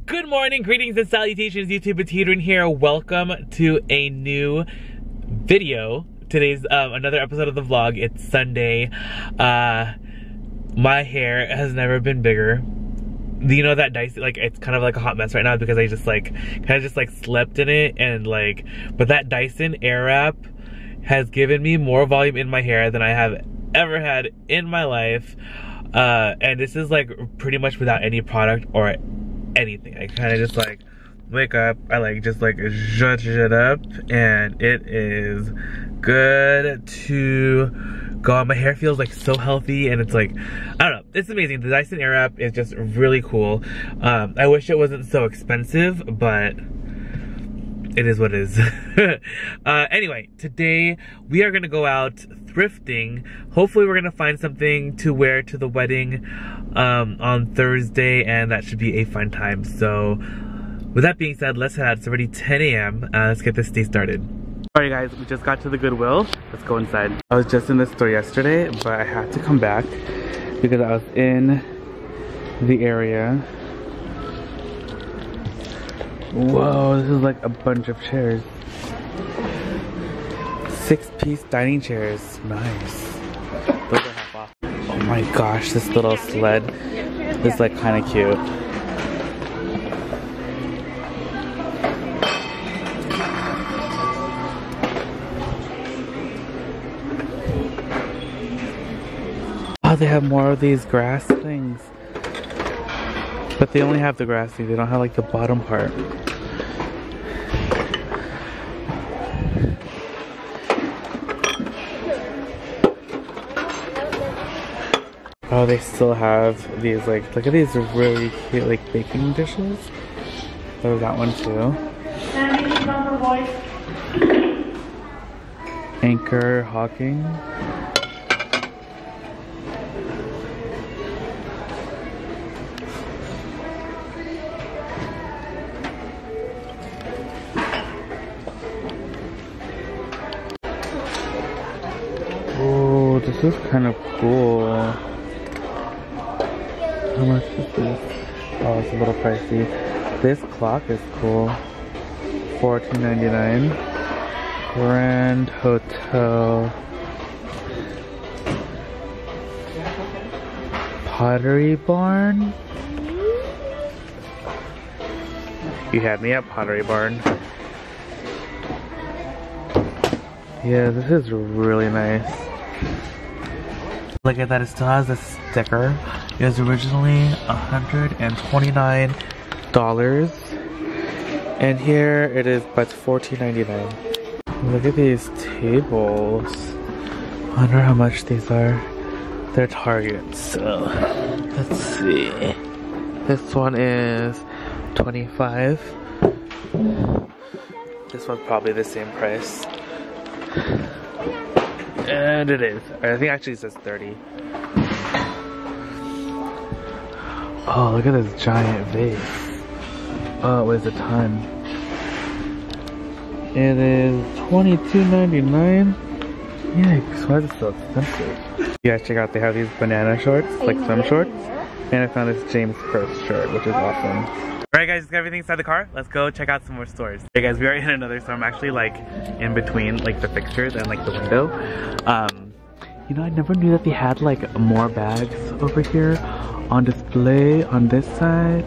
Good morning, greetings and salutations, YouTube. It's Hadrian here. Welcome to a new video. Today's another episode of the vlog. It's Sunday. My hair has never been bigger. You know that Dyson, like, it's kind of like a hot mess right now because I just like kind of slept in it, and like, but that Dyson Airwrap has given me more volume in my hair than I have ever had in my life. And this is like pretty much without any product or anything. I kind of just like wake up, I like just like zhuzh it up, and it is good to go on. My hair feels like so healthy, and it's like, I don't know, it's amazing. The Dyson Airwrap is just really cool. I wish it wasn't so expensive, but it is what it is. Anyway, today we are gonna go out thrifting. Hopefully we're gonna find something to wear to the wedding on Thursday, and that should be a fun time. So with that being said, let's head out. It's already 10 a.m. Let's get this day started. Alright guys, we just got to the Goodwill. Let's go inside. I was just in the store yesterday, but I had to come back because I was in the area. Whoa, this is like a bunch of chairs. 6-piece dining chairs. Nice. Those are half off. Oh my gosh, this little sled is like kind of cute. Oh, they have more of these grass things. But they only have the grassy, they don't have like the bottom part. Oh, they still have these, like, look at these really cute like baking dishes. There's that one too. Anchor Hawking. Oh, this is kind of cool. How much is this? Oh, it's a little pricey. This clock is cool. $14.99. Grand Hotel. Pottery Barn? You had me at Pottery Barn. Yeah, this is really nice. Look at that, it still has a sticker. It was originally $129, and here it is, but it's $14.99. Look at these tables. I wonder how much these are. They're Target, so let's see. This one is $25. This one's probably the same price. And it is. I think actually it says 30. Oh, look at this giant vase. Oh, it weighs a ton. It is $22.99. Yikes, why is it so expensive? You guys check out, they have these banana shorts, like swim shorts. And I found this James Purse shirt, which is awesome. Alright guys, got everything inside the car. Let's go check out some more stores. Hey guys, we are in another store. I'm actually like in between like the fixtures and like the window. You know, I never knew that they had like more bags over here on display on this side.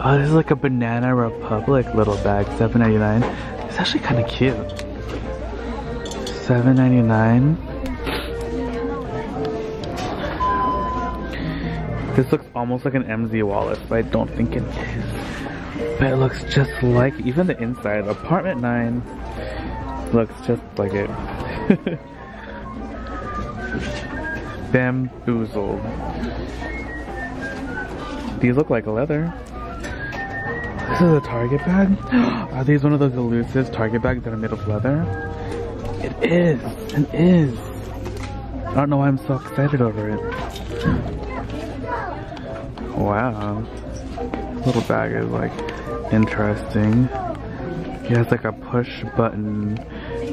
Oh, this is like a Banana Republic little bag, $7.99. It's actually kind of cute. $7.99. This looks almost like an MZ wallet, but I don't think it is. But it looks just like, even the inside, Apartment 9 looks just like it. Bamboozled. These look like leather. This is a Target bag? Are these one of those elusive Target bags that are made of leather? It is! It is! I don't know why I'm so excited over it. Wow. This little bag is like interesting. It has like a push button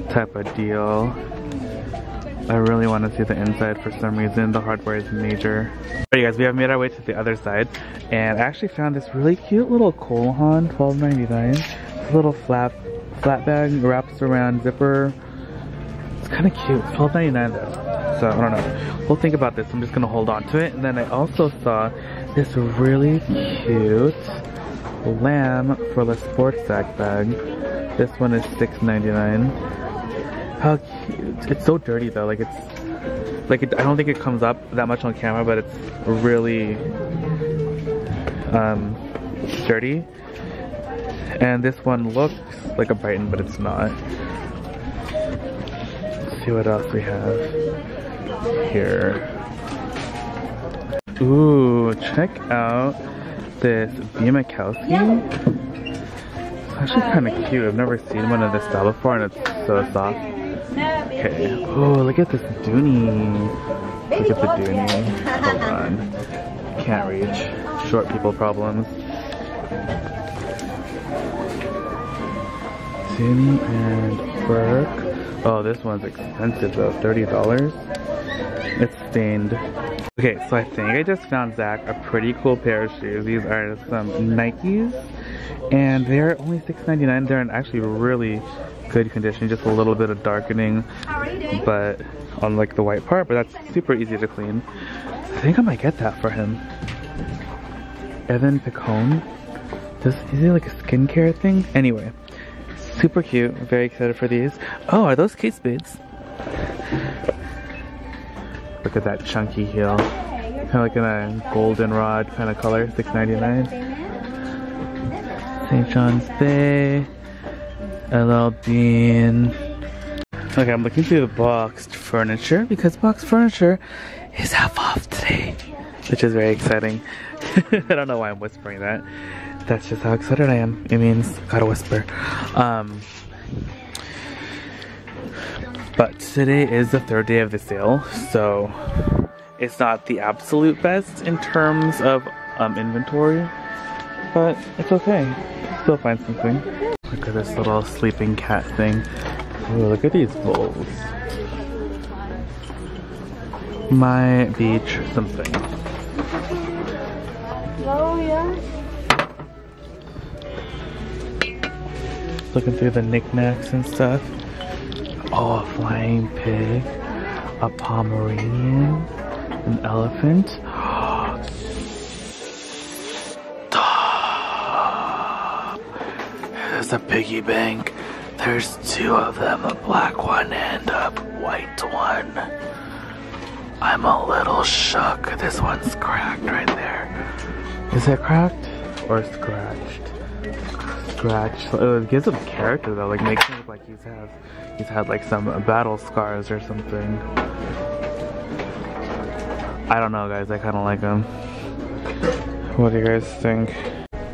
type of deal. I really want to see the inside for some reason. The hardware is major. Alright guys, we have made our way to the other side, And I actually found this really cute little Kohlhan, $12.99. It's a little flat bag, wraps around zipper. It's kind of cute. $12.99 though. So I don't know. We'll think about this. I'm just gonna hold on to it. And then I also saw this really cute lamb for the sports sack bag. This one is $6.99. How cute. It's so dirty though. Like I don't think it comes up that much on camera, but it's really dirty. And this one looks like a Brighton, but it's not. Let's see what else we have here. Ooh, check out this Bimakowski. It's actually kind of cute. I've never seen one of this style before, and it's so soft. Okay. Oh, look at this Dooney. Look at the Dooney. Hold on. Can't reach. Short people problems. Dooney and Burke. Oh, this one's expensive though. $30. It's stained. Okay, so I think I just found Zach a pretty cool pair of shoes. These are some Nikes, and they're only $6.99. They're in actually really good condition, just a little bit of darkening, but on like the white part, but that's super easy to clean. I think I might get that for him. Evan Picone. Is it like a skincare thing? Anyway, super cute. Very excited for these. Oh, are those Kate Spades? Look at that chunky heel. Kind of like in a goldenrod kind of color. $6.99. St. John's Bay. LL Bean. Okay, I'm looking through the boxed furniture because boxed furniture is half off today, which is very exciting. I don't know why I'm whispering that. That's just how excited I am. It means gotta whisper. But today is the third day of the sale, so it's not the absolute best in terms of inventory, but it's okay. Still find something. Look at this little sleeping cat thing. Ooh, look at these bowls. My beach something. Oh yeah. Looking through the knickknacks and stuff. Oh, a flying pig, a Pomeranian, an elephant. Stop! There's a piggy bank. There's two of them, a black one and a white one. I'm a little shook. This one's cracked right there. Is it cracked or scratched? Scratched. It gives him character though, like makes him look like he's had like some battle scars or something. I don't know guys, I kind of like him. What do you guys think?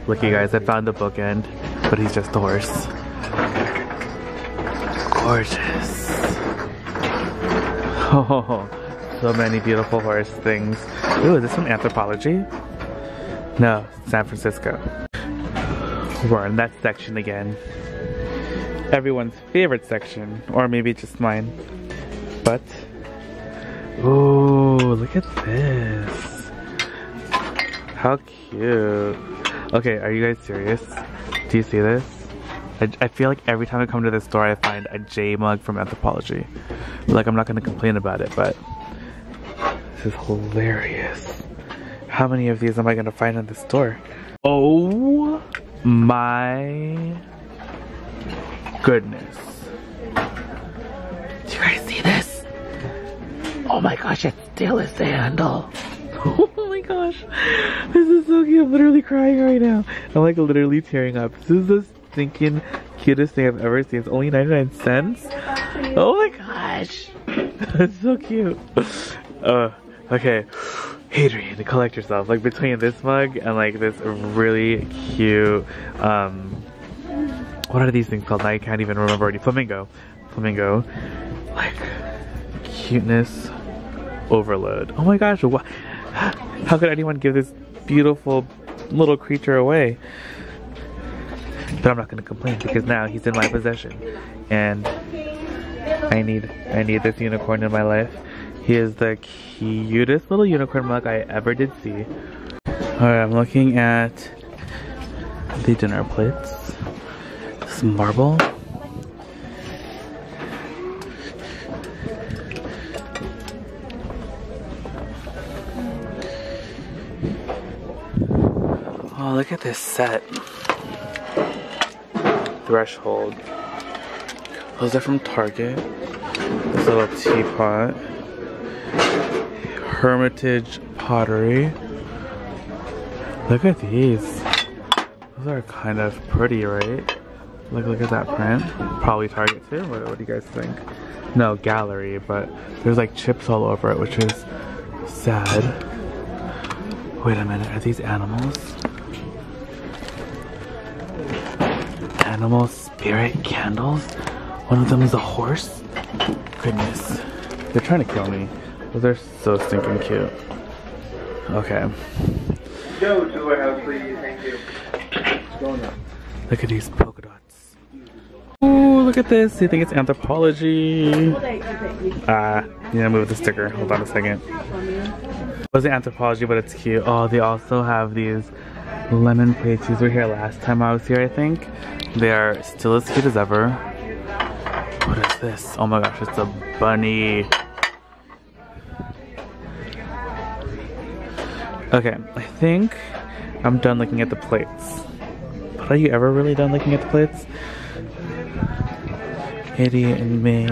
Look you guys, I found the bookend, but he's just a horse. Gorgeous. Oh, so many beautiful horse things. Ooh, is this from Anthropology? No, San Francisco. We're in that section again. Everyone's favorite section, or maybe just mine. But, ooh, look at this. How cute. Okay, are you guys serious? Do you see this? I feel like every time I come to this store I find a J mug from Anthropology. Like, I'm not gonna complain about it, but this is hilarious. How many of these am I gonna find in the store? Oh my goodness. Do you guys see this? Oh my gosh, it's still a sandal. Oh my gosh. This is so cute. I'm literally crying right now. I'm like literally tearing up. This is the stinking cutest thing I've ever seen. It's only 99 cents. Oh my gosh. That's so cute. Okay. Hadrian, collect yourself. Like between this mug and like this really cute, what are these things called? I can't even remember already. Flamingo. Like, cuteness overload. Oh my gosh, how could anyone give this beautiful little creature away? But I'm not gonna complain because now he's in my possession. And I need this unicorn in my life. He is the cutest little unicorn mug I ever did see. Alright, I'm looking at the dinner plates. This marble. Oh, look at this set. Threshold. Those are from Target. This little teapot. Hermitage pottery. Look at these. Those are kind of pretty, right? Look at that print. Probably Target too. What do you guys think? No, gallery, but there's like chips all over it, which is sad. Wait a minute, are these animals? Animal spirit candles? One of them is a horse? Goodness. They're trying to kill me. Those are so stinking cute. Okay. Go to warehouse, please. Thank you. Look at these polka dots. Oh, look at this. You think it's anthropology? Yeah, move the sticker. Hold on a second. It wasn't anthropology, but it's cute. Oh, they also have these lemon plates. These were here last time I was here, I think. They are still as cute as ever. What is this? Oh my gosh, it's a bunny. Okay, I think I'm done looking at the plates. But are you ever really done looking at the plates? Idiot and me.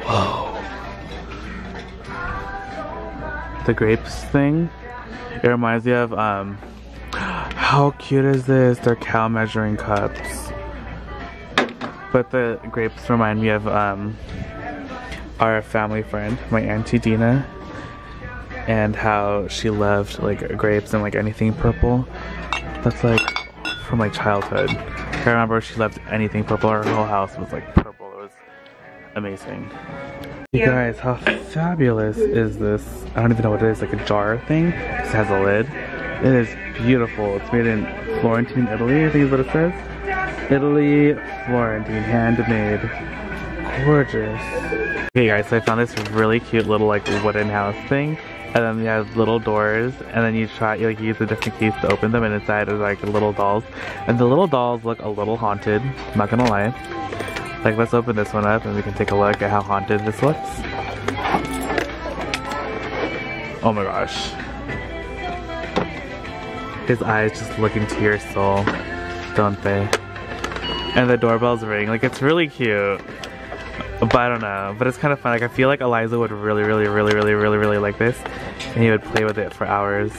Whoa. The grapes thing. It reminds me of, how cute is this? They're cow measuring cups. But the grapes remind me of, our family friend, my Auntie Dina. And how she loved like grapes and like anything purple. That's like from my childhood. I remember she loved anything purple. Her whole house was like purple. It was amazing. You guys, how fabulous is this? I don't even know what it is, like a jar thing. This has a lid. It is beautiful. It's made in Florentine, Italy, I think is what it says. Italy, Florentine, handmade. Gorgeous. Okay guys, so I found this really cute little like wooden house thing. And then you have little doors, and then you use the different keys to open them, and inside is like little dolls. And the little dolls look a little haunted, I'm not gonna lie. Like, let's open this one up and we can take a look at how haunted this looks. Oh my gosh. His eyes just look into your soul, don't they? And the doorbells ring, like it's really cute. But I don't know, but it's kind of fun. Like I feel like Eliza would really like this, and he would play with it for hours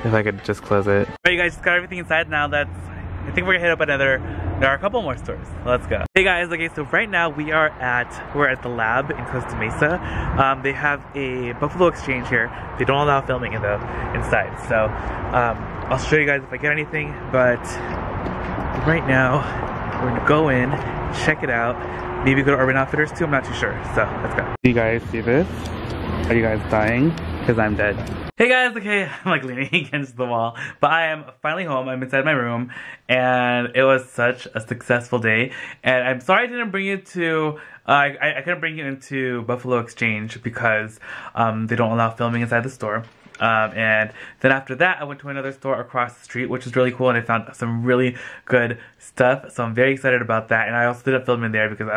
if I could just close it. Alright you guys, just got everything inside now. I think we're gonna hit up there are a couple more stores. Let's go. Hey guys, okay, so right now we're at the lab in Costa Mesa. They have a Buffalo Exchange here. They don't allow filming inside, so I'll show you guys if I get anything, but right now we're gonna go in, check it out. Maybe go to Urban Outfitters too, I'm not too sure. So, let's go. Do you guys see this? Are you guys dying? Because I'm dead. Hey guys, okay, I'm like leaning against the wall. But I am finally home, I'm inside my room. And it was such a successful day. And I'm sorry I didn't bring you to, I couldn't bring you into Buffalo Exchange because they don't allow filming inside the store. And then after that, I went to another store across the street, which was really cool, and I found some really good stuff, so I'm very excited about that. And I also didn't film in there because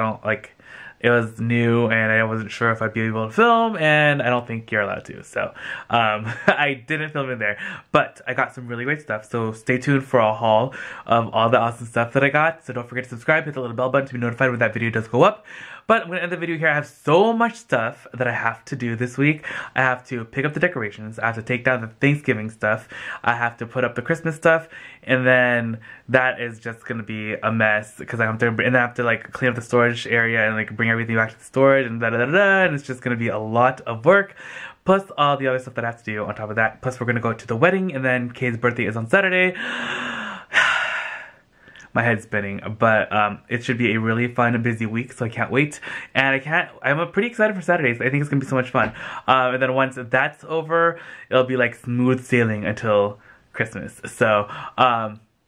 it was new, and I wasn't sure if I'd be able to film, and I don't think you're allowed to, so, I didn't film in there, but I got some really great stuff, so stay tuned for a haul of all the awesome stuff that I got, so don't forget to subscribe, hit the little bell button to be notified when that video does go up. But I'm going to end the video here. I have so much stuff that I have to do this week. I have to pick up the decorations. I have to take down the Thanksgiving stuff. I have to put up the Christmas stuff. And then that is just going to be a mess because I have to like clean up the storage area and like bring everything back to the storage and da-da-da-da. And it's just going to be a lot of work. Plus all the other stuff that I have to do on top of that. Plus we're going to go to the wedding, and then Kay's birthday is on Saturday. My head's spinning, but it should be a really fun and busy week, so I can't wait. And I'm pretty excited for Saturdays. I think it's gonna be so much fun. And then once that's over, it'll be like smooth sailing until Christmas. So,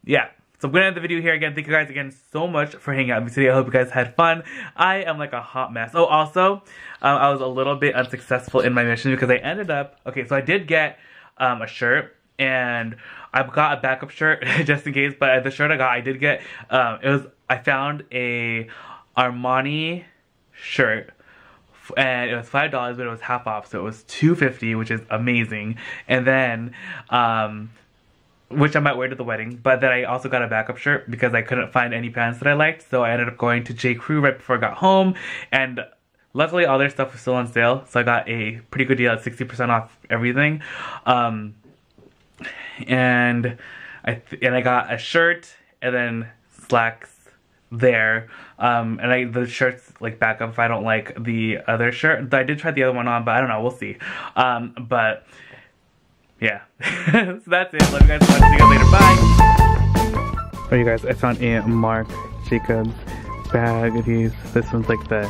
yeah. So I'm gonna end the video here again. Thank you guys again so much for hanging out with me today. I hope you guys had fun. I am like a hot mess. Oh, also, I was a little bit unsuccessful in my mission because I ended up, okay, so I did get a shirt, and I've got a backup shirt just in case, but the shirt I got, I did get, I found a Armani shirt, and it was $5, but it was half off, so it was $2.50, which is amazing. And then, which I might wear to the wedding, but then I also got a backup shirt because I couldn't find any pants that I liked, so I ended up going to J. Crew right before I got home, and luckily all their stuff was still on sale, so I got a pretty good deal at 60% off everything. And I got a shirt and then slacks there, and the shirt's like backup if I don't like the other shirt. I did try the other one on, but I don't know, we'll see. But yeah. So that's it. Love you guys so much. See you guys later. Bye. Alright, you guys, I found a Marc Jacobs bag. This one's like the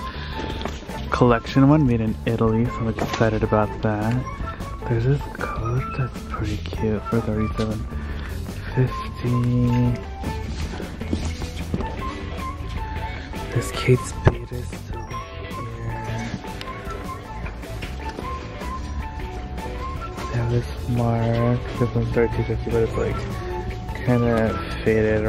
collection one made in Italy, so I'm like excited about that. There's this coat that's pretty cute for $37.50. This Kate Spade is still here. They have this Marc. This one's $32.50, but it's like kind of faded.